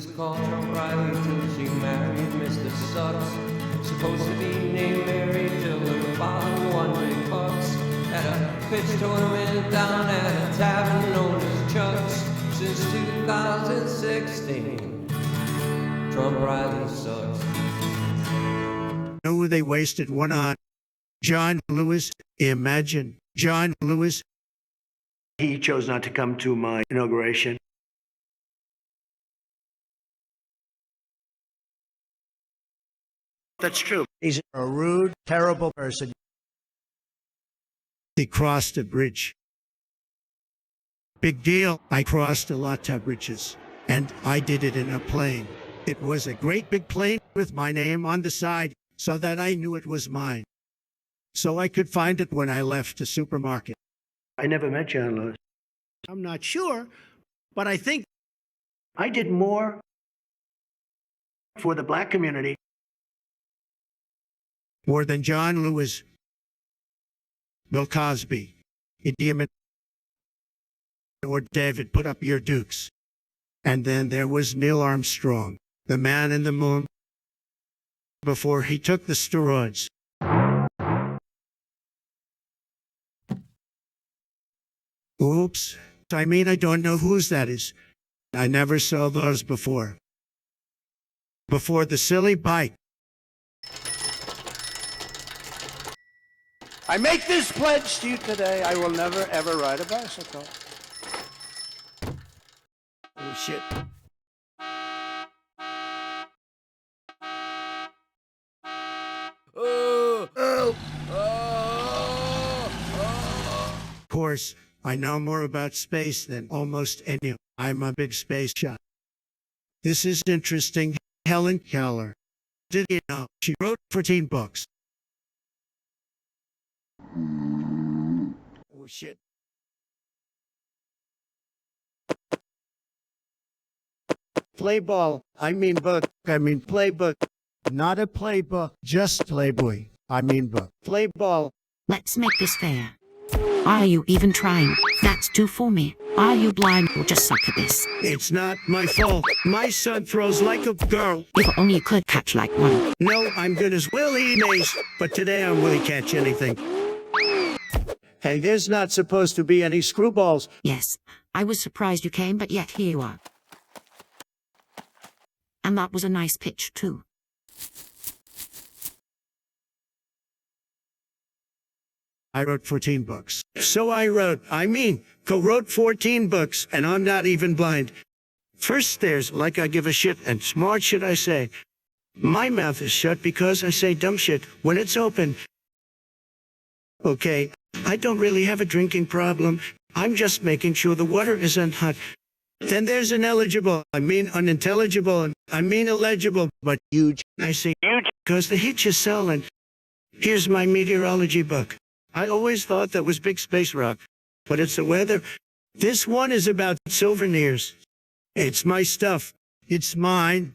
was called Trump Riley till she married Mr. Sukz. Supposed to be named Mary till her father won big bucks at a pitch tournament down at a tavern known as Chuck's. Since 2016, Trump Riley sucks. Know who they wasted one on? John Lewis. Imagine John Lewis. He chose not to come to my inauguration. That's true. He's a rude, terrible person. He crossed a bridge. Big deal. I crossed a lot of bridges, and I did it in a plane. It was a great big plane with my name on the side so that I knew it was mine, so I could find it when I left the supermarket. I never met John Lewis. I'm not sure, but I think I did more for the black community more than John Lewis, Bill Cosby, Idi Amin, or David Put Up Your Dukes. And then there was Neil Armstrong, the man in the moon, before he took the steroids. Oops. I mean, I don't know whose that is. I never saw those before. Before the silly bike. I make this pledge to you today. I will never, ever ride a bicycle. Oh, shit. Of course, I know more about space than almost any. I'm a big space shot. This is interesting. Hellen Keller. Did you know she wrote 14 books? Oh, shit. Play ball. I mean book. I mean playbook. Not a playbook. Just Playboy. I mean book. Play ball. Let's make this fair. Are you even trying? That's two for me. Are you blind or just suck at this? It's not my fault. My son throws like a girl. If only you could catch like one. No, I'm good as Willie Mays, but today I won't catch anything. Hey, there's not supposed to be any screwballs. Yes, I was surprised you came, but yet here you are. And that was a nice pitch, too. I wrote 14 books. So co-wrote 14 books, and I'm not even blind. First there's like I give a shit, and smart shit I say. My mouth is shut because I say dumb shit when it's open. Okay, I don't really have a drinking problem. I'm just making sure the water isn't hot. Then there's unintelligible, and illegible, but huge. I say huge because the heat is selling. Here's my meteorology book. I always thought that was big space rock, but it's the weather. This one is about souvenirs. It's my stuff. It's mine.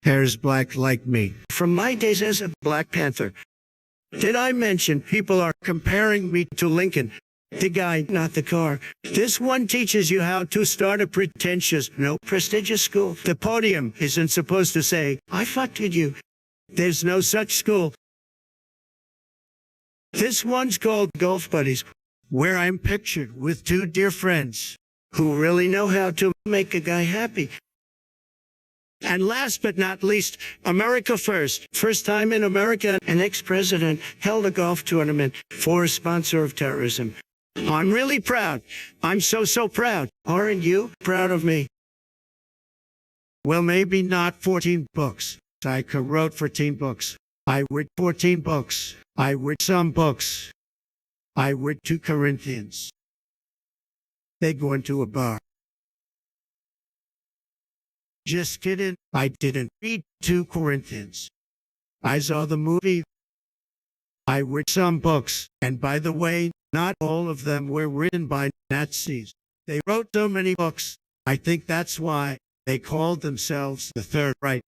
Hair's black like me. From my days as a Black Panther. Did I mention people are comparing me to Lincoln? The guy, not the car. This one teaches you how to start a prestigious school. The podium isn't supposed to say, I fucked with you. There's no such school. This one's called Golf Buddies, where I'm pictured with two dear friends who really know how to make a guy happy. And last but not least, America First. First time in America, an ex-president held a golf tournament for a sponsor of terrorism. I'm really proud. I'm so proud. Aren't you proud of me? Well, maybe not 14 books. I co-wrote 14 books. I read 14 books. I read some books. I read 2 Corinthians. They go into a bar. Just kidding. I didn't read 2 Corinthians. I saw the movie. I read some books. And by the way, not all of them were written by Nazis. They wrote so many books. I think that's why they called themselves the Third Reich.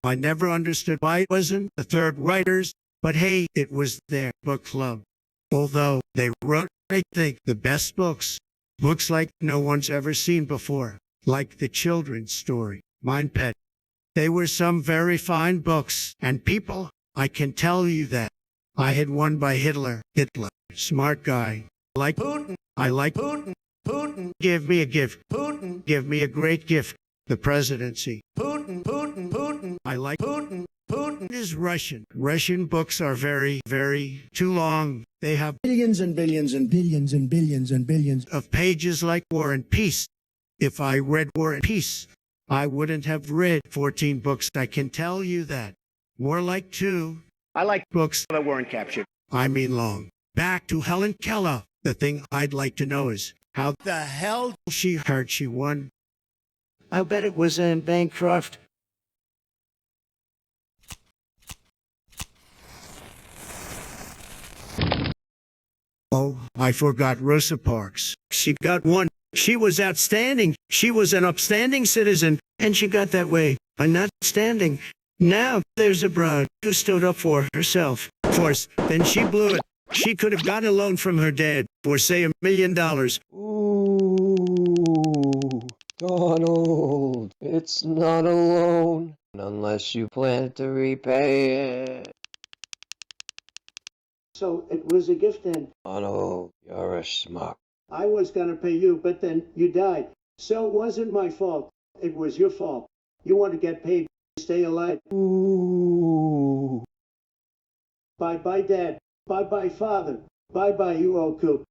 I never understood why it wasn't the Third Writers, but hey, it was their book club. Although they wrote, I think, the best books. Books like no one's ever seen before. like the children's story, Mine Pet. They were some very fine books, and people, I can tell you that. I had one by Hitler, smart guy. Like Putin, I like Putin, Putin, give me a gift, Putin, give me a great gift, the presidency. Putin, Putin, Putin, I like Putin, Putin is Russian. Russian books are very, very too long. They have Billions and billions and billions and billions and billions of pages like War and Peace. If I read War and Peace, I wouldn't have read 14 books, I can tell you that. More like 2. I like Books that weren't captured. I mean long. Back to Helen Keller. The thing I'd like to know is how the hell she heard she won. I'll bet it was in Bancroft. Oh, I forgot Rosa Parks. She got one. She was outstanding. She was an upstanding citizen, and she got that way by not standing. Now there's a broad who stood up for herself. Force, then she blew it. She could have gotten a loan from her dad for, say, $1 million. Ooh, Donald, it's not a loan unless you plan to repay it. So it was a gift then. Donald, you're a schmuck. I was gonna pay you, but then you died. So it wasn't my fault. It was your fault. You want to get paid to stay alive. Ooh. Bye-bye, Dad. Bye-bye, Father. Bye-bye, you old coot.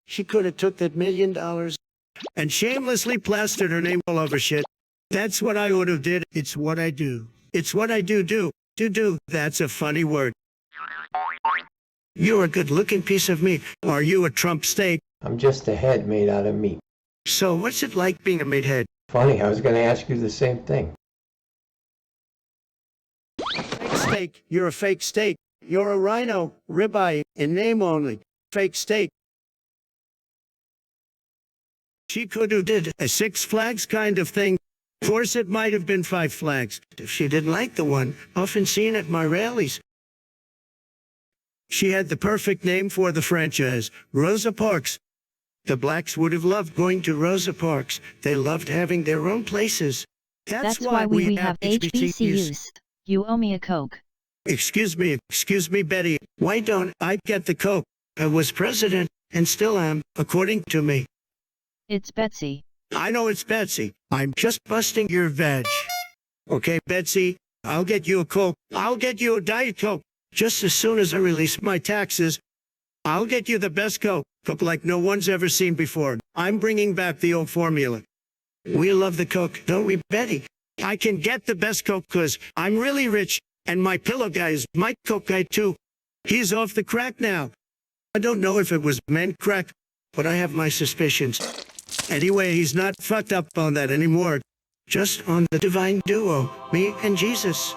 She could have took that $1 million and shamelessly plastered her name all over shit. That's what I would have did. It's what I do. It's what I do. That's a funny word. You're a good-looking piece of meat. Are you a Trump steak? I'm just a head made out of meat. So what's it like being a meathead? Funny, I was going to ask you the same thing. Fake steak. You're a fake steak. You're a rhino, ribeye, in name only. Fake steak. She could have did a Six Flags kind of thing. Of course, it might have been Five Flags if she didn't like the one often seen at my rallies. She had the perfect name for the franchise, Rosa Parks. The blacks would have loved going to Rosa Parks. They loved having their own places. That's why we have HBCUs. You owe me a Coke. Excuse me, Betty. Why don't I get the Coke? I was president and still am, according to me. It's Betsy. I know it's Betsy. I'm just busting your veg. Okay, Betsy, I'll get you a Coke. I'll get you a Diet Coke. Just as soon as I release my taxes, I'll get you the best Coke like no one's ever seen before. I'm bringing back the old formula. We love the Coke, don't we, Betty? I can get the best Coke because I'm really rich, and my pillow guy is my Coke guy too. He's off the crack now. I don't know if it was meant crack, but I have my suspicions. Anyway, he's not fucked up on that anymore. Just on the divine duo, me and Jesus.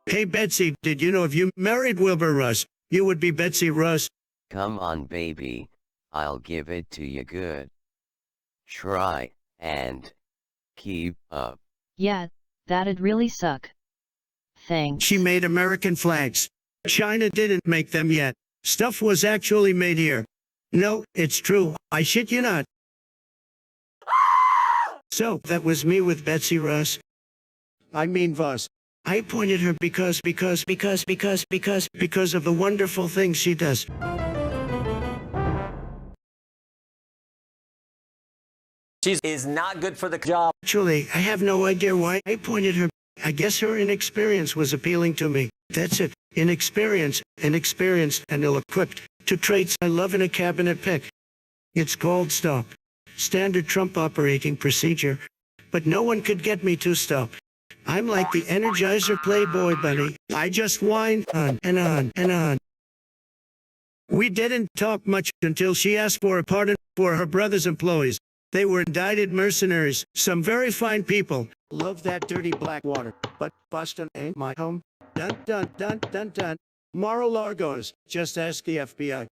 Hey, Betsy, did you know if you married Wilbur Russ, you would be Betsy Russ? Come on, baby. I'll give it to you good. Try and keep up. Yeah, that'd really suck. Thanks. She made American flags. China didn't make them yet. Stuff was actually made here. No, it's true. I shit you not. So, that was me with Betsy Russ. I mean Voss. I appointed her because of the wonderful things she does. She is not good for the job. Actually, I have no idea why I appointed her. I guess her inexperience was appealing to me. That's it. Inexperienced, inexperienced, and ill-equipped. Two traits I love in a cabinet pick. It's called stop. Standard Trump operating procedure. But no one could get me to stop. I'm like the Energizer Playboy bunny. I just whine on and on and on. We didn't talk much until she asked for a pardon for her brother's employees. They were indicted mercenaries, some very fine people. Love that dirty black water, but Boston ain't my home. Dun dun dun dun dun. Mar-a-Largo's. Just ask the FBI.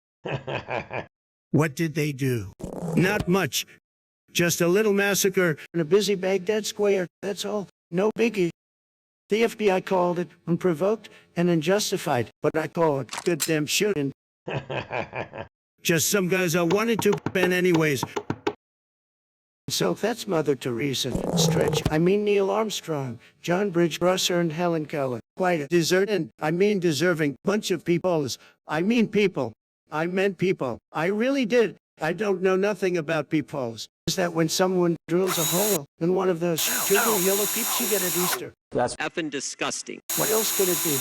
What did they do? Not much. Just a little massacre in a busy Baghdad square, that's all. No biggie. The FBI called it unprovoked and unjustified, but I call it goddamn shooting. Just some guys I wanted to bend anyways. So that's Mother Teresa, Stretch, I mean Neil Armstrong, John Bridge, Rosa and Hellen Keller. Quite a deserving bunch of peoples. I mean people. I meant people. I really did. I don't know nothing about peoples. Is that when someone drills a hole in one of those sugar yellow peeps you get at Easter? That's effing disgusting. What else could it be?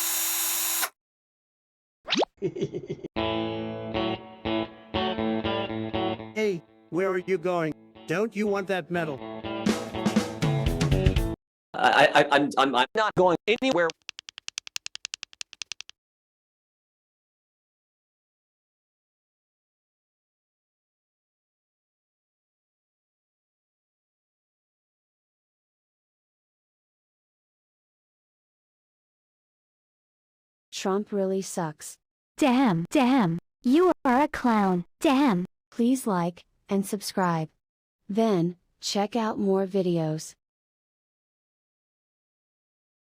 Hey, where are you going? Don't you want that medal? I'm not going anywhere. Trump really sucks. Damn, you are a clown, damn. Please like and subscribe. Then, check out more videos.